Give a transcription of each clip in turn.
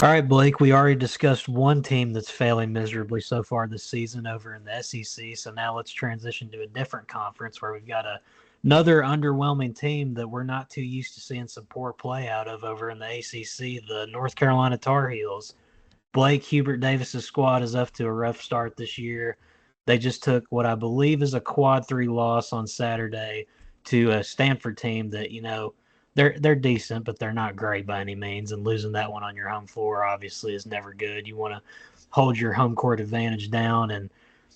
All right, Blake, we already discussed one team that's failing miserably so far this season over in the SEC. So now let's transition to a different conference where we've got another underwhelming team that we're not too used to seeing some poor play out of over in the ACC, the North Carolina Tar Heels. Blake, Hubert Davis's squad is off to a rough start this year. They just took what I believe is a quad three loss on Saturday to a Stanford team that, they're decent, but they're not great by any means. And losing that one on your home floor obviously is never good. You want to hold your home court advantage down. And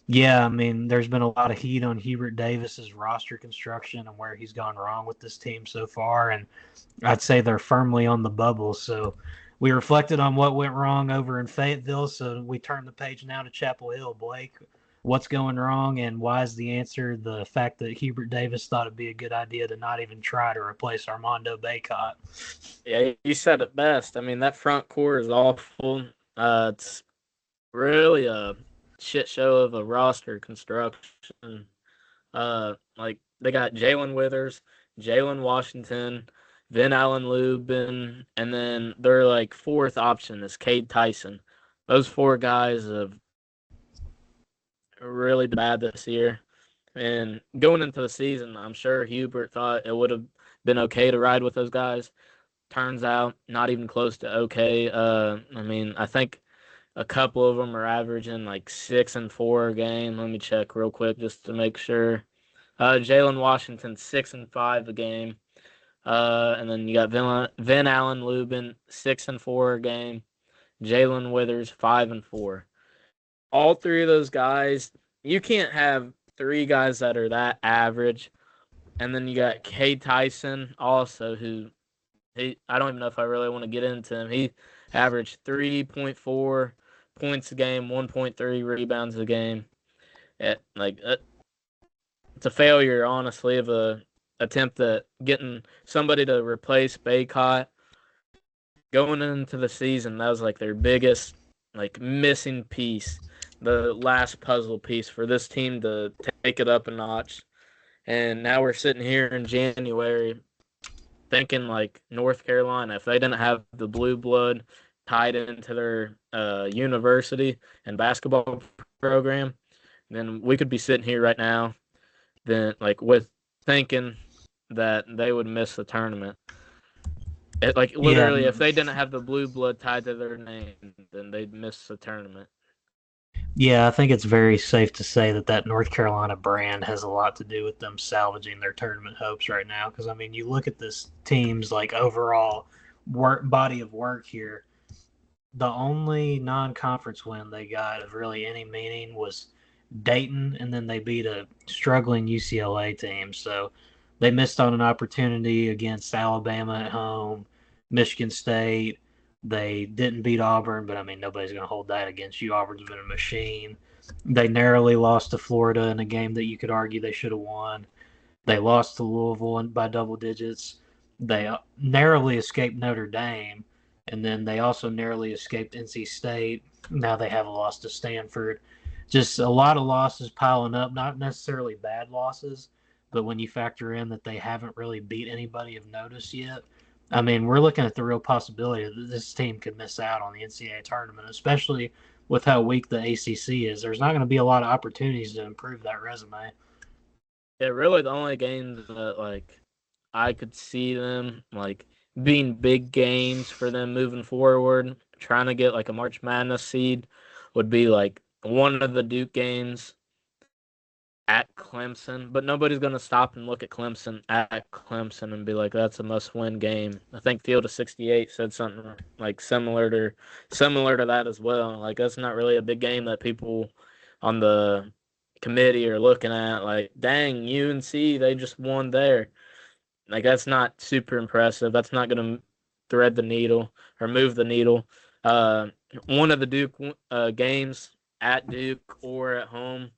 yeah, I mean, there's been a lot of heat on Hubert Davis's roster construction and where he's gone wrong with this team so far. And I'd say they're firmly on the bubble. So we reflected on what went wrong over in Fayetteville. So we turn the page now to Chapel Hill. Blake, what's going wrong, and why is the answer the fact that Hubert Davis thought it'd be a good idea to not even try to replace Armando Bacot? Yeah, you said it best. I mean, that front court is awful. It's really a shit show of a roster construction. Like they got Jalen Withers, Jalen Washington, Vin Allen Lubin, and then their like fourth option is Cade Tyson. Those four guys have really been bad this year. And going into the season, I'm sure Hubert thought it would have been okay to ride with those guys. Turns out, not even close to okay. I mean, I think a couple of them are averaging like 6 and 4 a game. Let me check real quick just to make sure. Jalen Washington 6 and 5 a game. And then you got Vin Allen Lubin 6 and 4 a game. Jalen Withers 5 and 4. All three of those guys, you can't have three guys that are that average. And then you got Cade Tyson also, who I don't even know if I really want to get into him. He averaged 3.4 points a game, 1.3 rebounds a game. It's a failure, honestly, of a attempt at getting somebody to replace Baycott. Going into the season, that was like their biggest missing piece, the last puzzle piece for this team to take it up a notch. And now we're sitting here in January thinking like North Carolina, if they didn't have the blue blood tied into their university and basketball program, then we could be sitting here right now, then like with thinking that they would miss the tournament. Yeah, Literally, if they didn't have the blue blood tied to their name, then they'd miss the tournament. yeah, I think it's very safe to say that North Carolina brand has a lot to do with them salvaging their tournament hopes right now. Because I mean, you look at this team's like overall body of work here. The only non-conference win they got of really any meaning was Dayton, and then they beat a struggling UCLA team. So they missed on an opportunity against Alabama at home, Michigan State. They didn't beat Auburn, but I mean, nobody's going to hold that against you. Auburn's been a machine. They narrowly lost to Florida in a game that you could argue they should have won. They lost to Louisville by double digits. They narrowly escaped Notre Dame, and then they also narrowly escaped NC State. Now they have a loss to Stanford. Just a lot of losses piling up, not necessarily bad losses, but when you factor in that they haven't really beat anybody of notice yet, I mean, we're looking at the real possibility that this team could miss out on the NCAA tournament, especially with how weak the ACC is. There's not going to be a lot of opportunities to improve that resume. Yeah, really, the only games that I could see them being big games for them moving forward, trying to get like a March Madness seed, would be like one of the Duke games at Clemson. But nobody's gonna stop and look at Clemson at Clemson and be like, "That's a must-win game." I think Field of 68 said something like similar to that as well. Like that's not really a big game that people on the committee are looking at. Like, dang, UNC, they just won there. Like that's not super impressive. That's not going to thread the needle or move the needle. Uh, One of the Duke games at Duke or at home,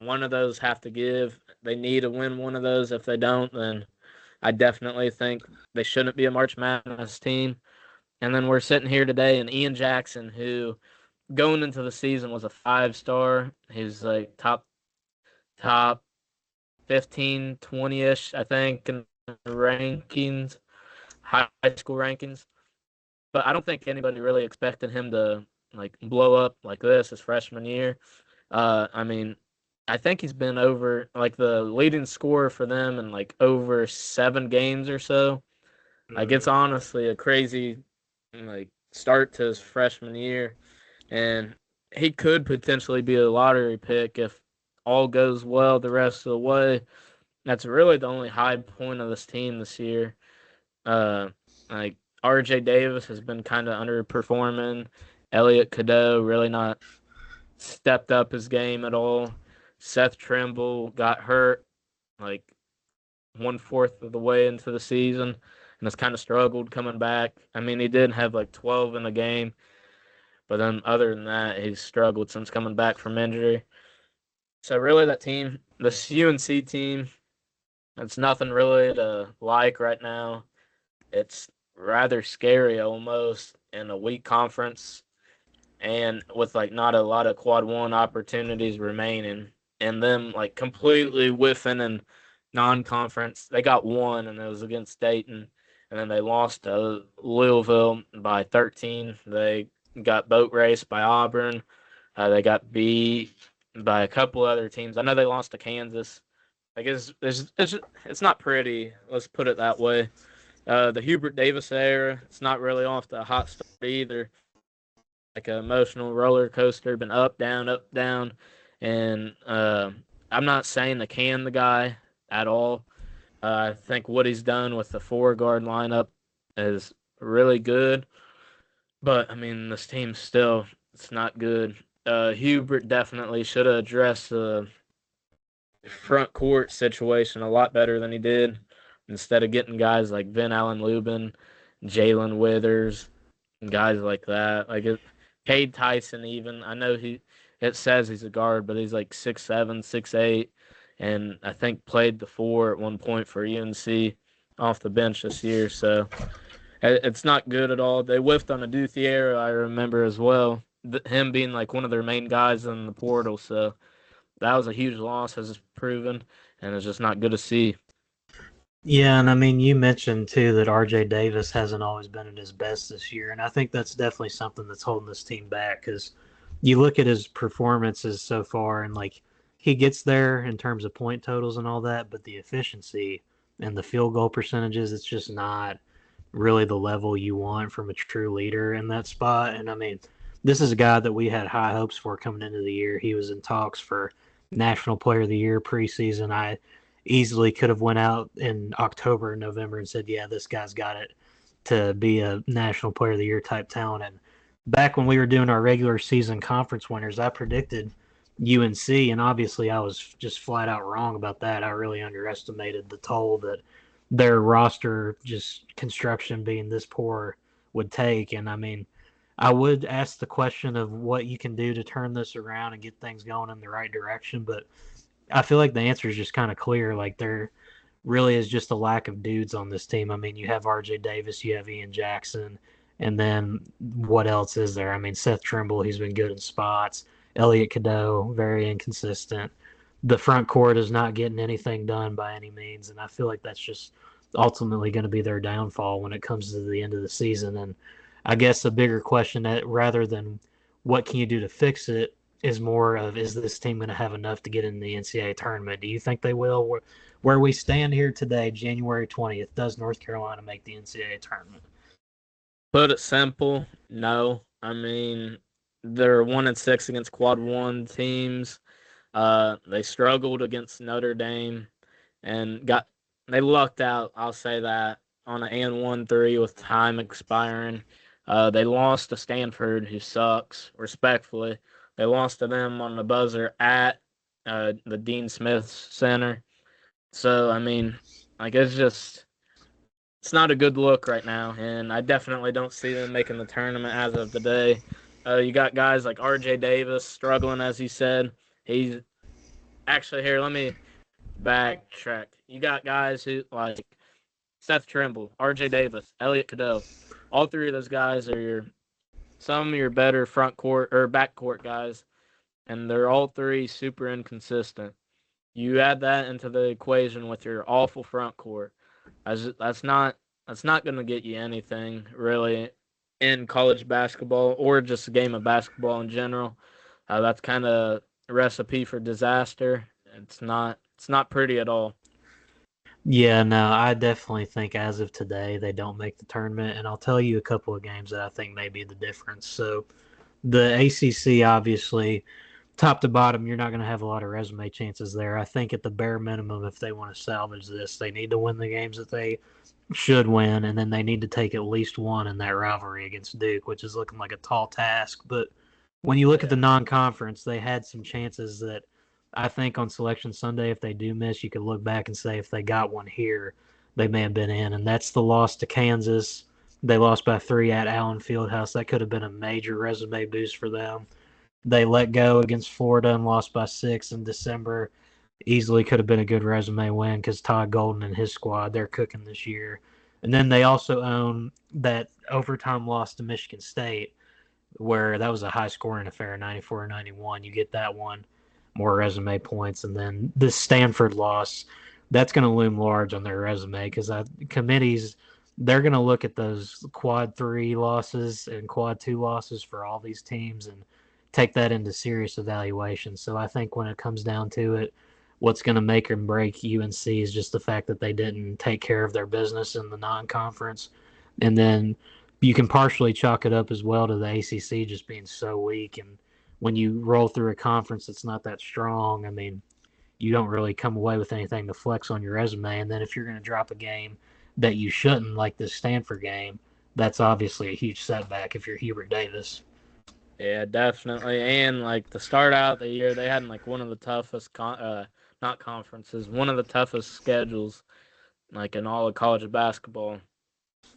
one of those have to give. They need to win one of those. If they don't, then I definitely think they shouldn't be a March Madness team. And then we're sitting here today, and Ian Jackson, who going into the season was a 5-star, he's like top 15, 20-ish, I think, in the rankings, high school rankings. but I don't think anybody really expected him to like blow up like this his freshman year. I mean, I think he's been over like the leading scorer for them in like over 7 games or so. Like it's Mm, honestly a crazy like start to his freshman year, and he could potentially be a lottery pick if all goes well the rest of the way. That's really the only high point of this team this year. Uh, like RJ Davis has been kind of underperforming. Elliot Cadeau really not stepped up his game at all. Seth Trimble got hurt like 1/4 of the way into the season and has kind of struggled coming back. I mean, he did have like 12 in the game, but then other than that, he's struggled since coming back from injury. So really, that team, this UNC team, it's nothing really to like right now. It's rather scary almost in a weak conference and with like not a lot of quad one opportunities remaining and them like completely whiffing in non-conference. They got one and it was against Dayton, and then they lost to Louisville by 13. They got boat raced by Auburn. They got beat by a couple other teams. I know they lost to Kansas. I guess it's not pretty. Let's put it that way. The Hubert Davis era, it's not really off to a hot start either. Like an emotional roller coaster, been up, down, and I'm not saying to can the guy at all. I think what he's done with the 4 guard lineup is really good, but I mean this team still it's not good. Hubert definitely should have addressed the front court situation a lot better than he did. Instead of getting guys like Vin Allen Lubin, Jalen Withers, and guys like that. Like it, Cade Tyson, even I know it says he's a guard, but he's like 6'7", 6'8", and I think played the 4 at one point for UNC off the bench this year. So it's not good at all. They whiffed on a Duthier, I remember as well. Him being like one of their main guys in the portal. So that was a huge loss, as it's proven, and it's just not good to see. yeah, and I mean, you mentioned too that RJ Davis hasn't always been at his best this year, and I think that's definitely something that's holding this team back because you look at his performances so far, and like he gets there in terms of point totals and all that, but the efficiency and the field goal percentages, it's just not really the level you want from a true leader in that spot. And I mean, this is a guy that we had high hopes for coming into the year. He was in talks for National Player of the Year preseason. I easily could have went out in October and November and said, "Yeah, this guy's got it to be a National Player of the Year type talent." And back when we were doing our regular season conference winners, I predicted UNC, and obviously I was just flat out wrong about that. I really underestimated the toll that their roster just construction being this poor would take. And I mean, I would ask the question of what you can do to turn this around and get things going in the right direction, but I feel like the answer is just kind of clear. Like there really is just a lack of dudes on this team. I mean, you have RJ Davis, you have Ian Jackson, and then what else is there? I mean, Seth Trimble, he's been good in spots. Elliot Cadeau, very inconsistent. The front court is not getting anything done by any means, and I feel like that's just ultimately going to be their downfall when it comes to the end of the season. And I guess the bigger question that rather than what can you do to fix it is more of is this team going to have enough to get in the NCAA tournament? Do you think they will? Where we stand here today, January 20th, does North Carolina make the NCAA tournament? Put it simple, no. I mean, they're 1-6 against quad one teams. They struggled against Notre Dame and they lucked out. I'll say that on an and 1-3 with time expiring. They lost to Stanford, who sucks. Respectfully, they lost to them on the buzzer at the Dean Smith Center. So I mean, like it's not a good look right now, and I definitely don't see them making the tournament as of today. You got guys like RJ Davis struggling, as he said. He's actually here. Let me backtrack. You got guys who like Seth Trimble, RJ Davis, Elliot Cadeau. All three of those guys are some of your better front court or back court guys, and they're all three super inconsistent. You add that into the equation with your awful front court. That's not going to get you anything really. in college basketball or just a game of basketball in general. That's kind of a recipe for disaster. It's not pretty at all. Yeah, no, I definitely think as of today they don't make the tournament, and I'll tell you a couple of games that I think may be the difference. So the ACC, obviously, top to bottom, you're not going to have a lot of resume chances there. I think at the bare minimum, if they want to salvage this, they need to win the games that they should win, and then they need to take at least one in that rivalry against Duke, which is looking like a tall task. But when you look at Yeah, the non-conference, they had some chances that I think on Selection Sunday, if they do miss, you could look back and say if they got one here, they may have been in. And that's the loss to Kansas. They lost by 3 at Allen Fieldhouse. That could have been a major resume boost for them. They let go against Florida and lost by 6 in December. Easily could have been a good resume win because Todd Golden and his squad, they're cooking this year. And then they also own that overtime loss to Michigan State, where that was a high scoring affair, 94 or 91. You get that one, more resume points. And then this Stanford loss, that's going to loom large on their resume because committees, they're going to look at those quad 3 losses and quad 2 losses for all these teams and take that into serious evaluation. So I think when it comes down to it, what's going to make or break UNC is just the fact that they didn't take care of their business in the non-conference. And then you can partially chalk it up as well to the ACC just being so weak. And when you roll through a conference that's not that strong, I mean, you don't really come away with anything to flex on your resume. And then if you're going to drop a game that you shouldn't, like this Stanford game, that's obviously a huge setback if you're Hubert Davis. yeah, definitely. And like to start out the year, they had like one of the toughest not conferences, one of the toughest schedules like in all of college basketball.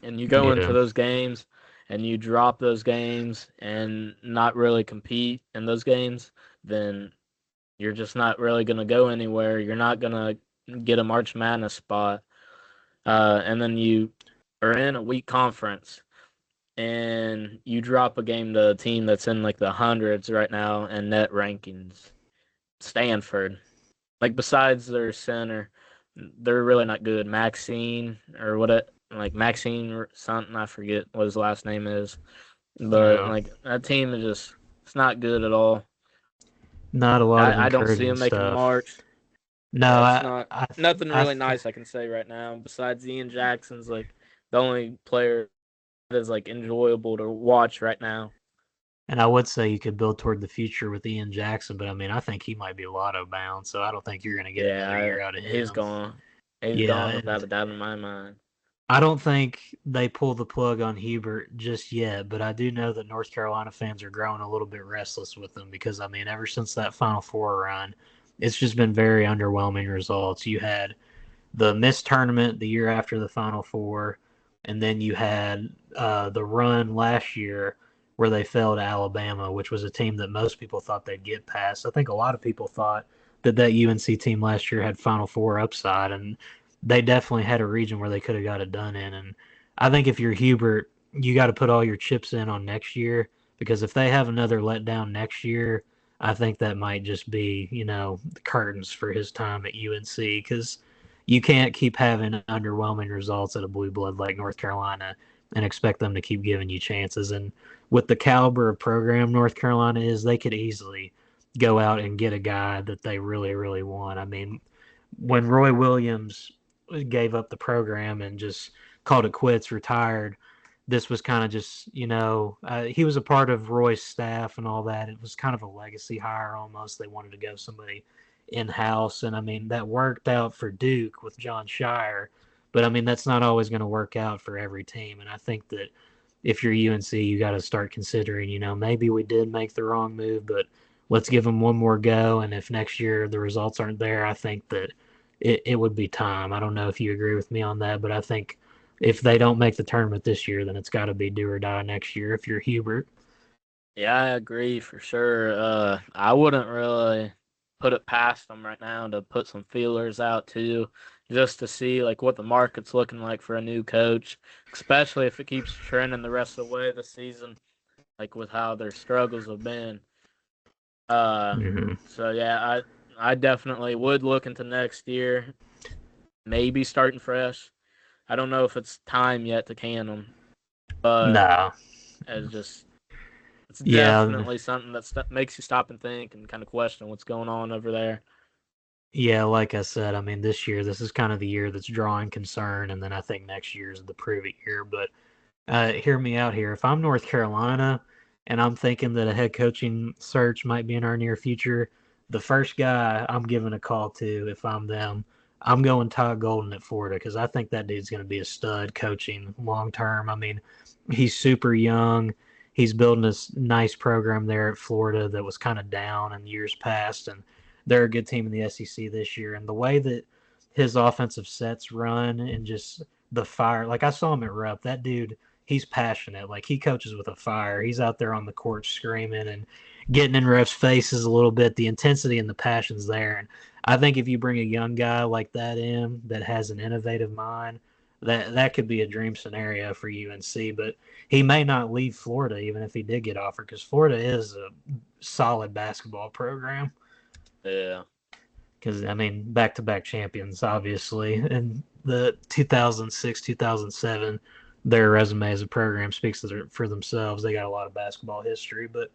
And you go into Yeah. those games and you drop those games and not really compete in those games, then you're just not really going to go anywhere. You're not going to get a March Madness spot. And then you are in a weak conference and you drop a game to a team that's in like the hundreds right now in net rankings. Stanford. Like besides their center, they're really not good. Maxine or what it like Maxine or something, I forget what his last name is. But Yeah. like that team is just it's not good at all. Not a lot of I don't see encouraging them making stuff. March. No, Yeah, it's not I, nothing I, really nice I can say right now. Besides Ian Jackson's like the only player that is like enjoyable to watch right now. and I would say you could build toward the future with Ian Jackson, but I mean, I think he might be lotto bound, so I don't think you're going to get another Yeah, year out of he's him. gone. He's Yeah, gone without and a doubt in my mind. I don't think they pull the plug on Hubert just yet, but I do know that North Carolina fans are growing a little bit restless with him because, I mean, ever since that Final Four run, it's just been very underwhelming results. You had the missed tournament the year after the Final Four, and then you had the run last year where they fell to Alabama, which was a team that most people thought they'd get past. I think a lot of people thought that UNC team last year had Final Four upside, and they definitely had a region where they could have got it done in. And I think if you're Hubert, you got to put all your chips in on next year because if they have another letdown next year, I think that might just be, the curtains for his time at UNC because you can't keep having underwhelming results at a blue blood like North Carolina and expect them to keep giving you chances. And with the caliber of program North Carolina is, they could easily go out and get a guy that they really, really want. I mean, when Roy Williams gave up the program and just called it quits, retired, this was kind of just, he was a part of Roy's staff and all that. It was kind of a legacy hire almost. They wanted to go somebody in house. And I mean, that worked out for Duke with John Shire. But I mean, that's not always going to work out for every team. And I think that if you're UNC, you got to start considering, maybe we did make the wrong move, but let's give them one more go. And if next year the results aren't there, I think that it would be time. I don't know if you agree with me on that, but I think if they don't make the tournament this year, then it's got to be do or die next year if you're Hubert. Yeah, I agree for sure. I wouldn't really put it past them right now to put some feelers out too, just to see like what the market's looking like for a new coach, especially if it keeps trending the rest of the way this season, like with how their struggles have been. Uh, Mm-hmm. so yeah, I definitely would look into next year, maybe starting fresh. I don't know if it's time yet to can them, but No, As just it's Yeah, definitely something that makes you stop and think and kind of question what's going on over there. yeah, like I said, I mean, this year, this is kind of the year that's drawing concern, and then I think next year is the prove it year. But hear me out here. If I'm North Carolina and I'm thinking that a head coaching search might be in our near future, the first guy I'm giving a call to, if I'm them, I'm going Todd Golden at Florida because I think that dude's going to be a stud coaching long term. I mean, he's super young. He's building this nice program there at Florida that was kind of down in years past, and they're a good team in the SEC this year. And the way that his offensive sets run and just the fire, like I saw him at Rep, that dude, he's passionate. Like he coaches with a fire. He's out there on the court screaming and getting in refs' faces a little bit. The intensity and the passion's there. And I think if you bring a young guy like that in that has an innovative mind, that could be a dream scenario for UNC. But he may not leave Florida even if he did get offered because Florida is a solid basketball program. Yeah, Because I mean, back-to-back champions, obviously, in the 2006, 2007, their resume as a program speaks for themselves. They got a lot of basketball history, but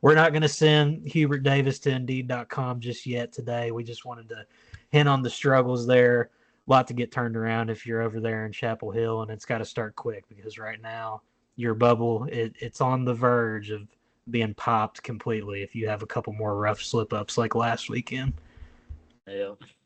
we're not going to send Hubert Davis to Indeed.com just yet today. We just wanted to hint on the struggles there. A lot to get turned around if you're over there in Chapel Hill, and it's got to start quick because right now your bubble it's on the verge of being popped completely if you have a couple more rough slip ups like last weekend. yeah.